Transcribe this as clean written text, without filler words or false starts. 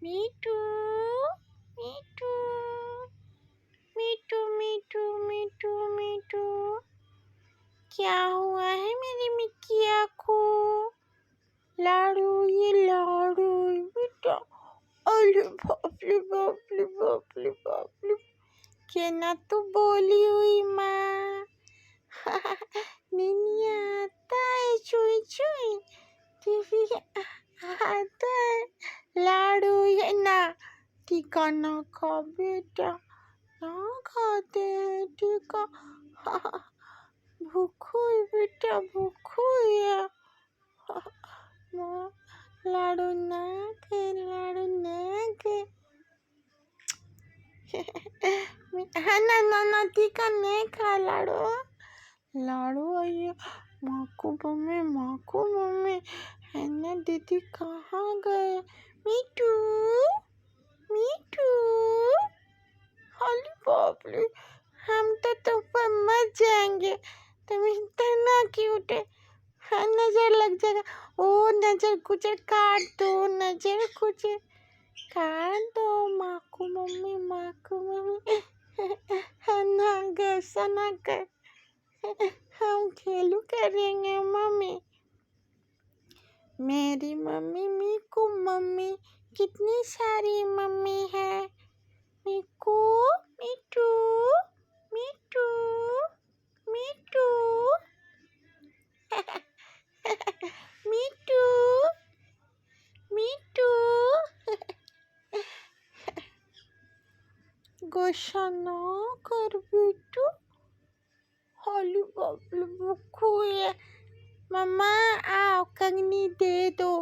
मीठू मीठू मीठू मीठू मीठू मीठू, क्या हुआ है मेरी मिकिया को? लाडू, ये लाडू बेटा। अरे बाप रे बाप रे बाप रे बाप रे, कहना तो बोली हुई माँ। नहीं आता है चुई चुई, टीवी आता है लाडू, ये ना टीका ना खा बेटा, ना खाते हैं टीका। भूखो है बेटा, भूखो है। लाडू ना के, लाडू ना के। है ना ना ना, टीका नहीं खा लाडू। लाडू आइए, माँ को मम्मी है ना, दीदी कहाँ गए? मीठू मीठू, अरे बाप रे, हम तो ऊपर मर जाएंगे, तुम इतना क्यूट है। हाँ, नजर लग जाएगा। ओ नजर कुचर काट दो, नजर कुचर काट दो। माँ को मम्मी ना ऐसा ना कर, हम खेलू करेंगे मम्मी। मेरी मम्मी मीकू मम्मी, कितनी सारी मम्मी है। मीकू मीठू मीठू मीठू मीठू मीठू, गुस्सा ना कर बेटू। हॉली बाप रे, भूखू है। मम्मा आओ, कंगनी दे दो।